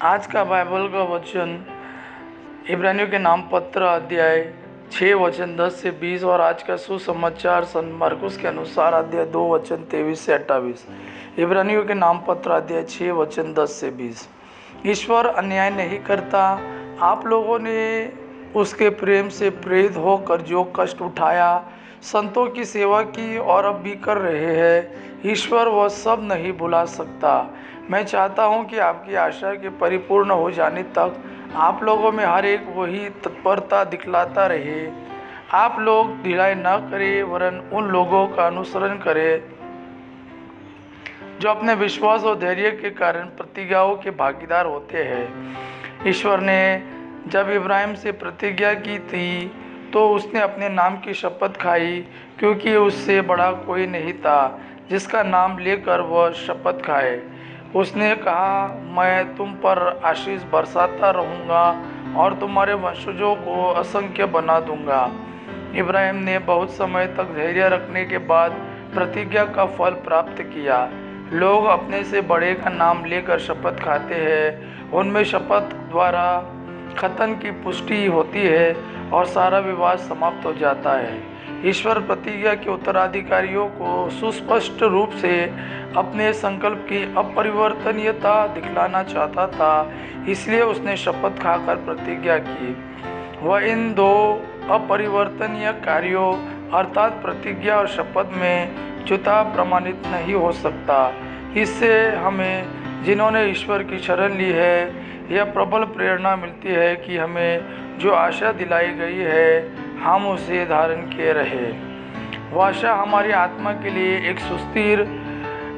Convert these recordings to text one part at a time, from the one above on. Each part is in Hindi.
आज का बाइबल का वचन इब्रानियों के नाम पत्र अध्याय 6 वचन 10 से 20 और आज का सुसमाचार संत मरकुस के अनुसार अध्याय 2 वचन 23 से 28। इब्रानियों के नाम पत्र अध्याय 6 वचन 10 से 20। ईश्वर अन्याय नहीं करता। आप लोगों ने उसके प्रेम से प्रेरित होकर जो कष्ट उठाया, संतों की सेवा की और अब भी कर रहे हैं, ईश्वर वह सब नहीं भुला सकता। मैं चाहता हूं कि आपकी आशा के परिपूर्ण हो जाने तक आप लोगों में हर एक वही तत्परता दिखलाता रहे। आप लोग ढिलाई न करें, वरन उन लोगों का अनुसरण करें जो अपने विश्वास और धैर्य के कारण प्रतिज्ञाओं के भागीदार होते हैं। ईश्वर ने जब इब्राहिम से प्रतिज्ञा की थी तो उसने अपने नाम की शपथ खाई, क्योंकि उससे बड़ा कोई नहीं था जिसका नाम लेकर वह शपथ खाए। उसने कहा, मैं तुम पर आशीष बरसाता रहूँगा और तुम्हारे वंशजों को असंख्य बना दूंगा। इब्राहिम ने बहुत समय तक धैर्य रखने के बाद प्रतिज्ञा का फल प्राप्त किया। लोग अपने से बड़े का नाम लेकर शपथ खाते हैं, उनमें शपथ द्वारा खतन की पुष्टि होती है और सारा विवाद समाप्त हो जाता है। ईश्वर प्रतिज्ञा के उत्तराधिकारियों को सुस्पष्ट रूप से अपने संकल्प की अपरिवर्तनीयता दिखलाना चाहता था, इसलिए उसने शपथ खाकर प्रतिज्ञा की। वह इन दो अपरिवर्तनीय कार्यों अर्थात प्रतिज्ञा और शपथ में जुता प्रमाणित नहीं हो सकता। इससे हमें, जिन्होंने ईश्वर की शरण ली है, यह प्रबल प्रेरणा मिलती है कि हमें जो आशा दिलाई गई है हम उसे धारण किए रहे। वह आशा हमारी आत्मा के लिए एक सुस्थिर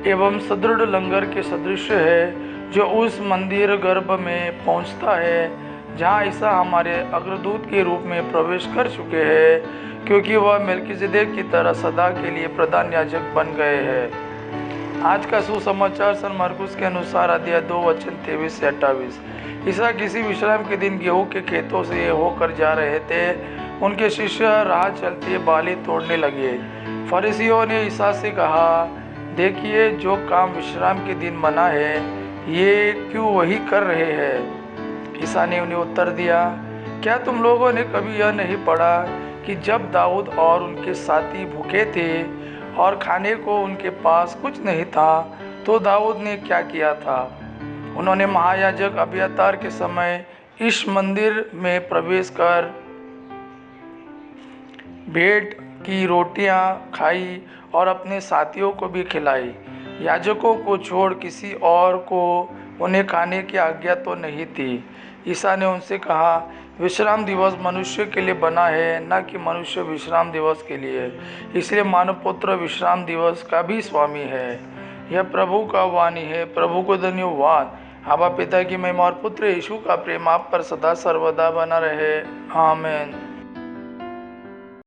एवं सुदृढ़ लंगर के सदृश है जो उस मंदिर गर्भ में पहुंचता है जहां ईसा हमारे अग्रदूत के रूप में प्रवेश कर चुके हैं, क्योंकि वह मेल्किजेदेक की तरह सदा के लिए प्रधान याजक बन गए हैं। आज का सुसमाचार संत मरकुस के अनुसार अध्याय 2 वचन 23 से 28। ईसा किसी विश्राम के दिन गेहूं के खेतों से होकर जा रहे थे। उनके शिष्य राह चलते बाली तोड़ने लगे। फरीसियों ने ईसा से कहा, देखिए, जो काम विश्राम के दिन मना है ये क्यों वही कर रहे हैं? ईसा ने उन्हें उत्तर दिया, क्या तुम लोगों ने कभी यह नहीं पढ़ा कि जब दाऊद और उनके साथी भूखे थे और खाने को उनके पास कुछ नहीं था तो दाऊद ने क्या किया था? उन्होंने महायाजक अबियातार के समय इस मंदिर में प्रवेश कर भेंट की रोटियां खाई और अपने साथियों को भी खिलाई। याजकों को छोड़ किसी और को उन्हें खाने की आज्ञा तो नहीं थी। ईसा ने उनसे कहा, विश्राम दिवस मनुष्य के लिए बना है, न कि मनुष्य विश्राम दिवस के लिए। इसलिए मानव पुत्र विश्राम दिवस का भी स्वामी है। यह प्रभु का वाणी है। प्रभु को धन्यवाद। आबा पिता की महिमा और पुत्र यीशु का प्रेम आप पर सदा सर्वदा बना रहे। आमीन।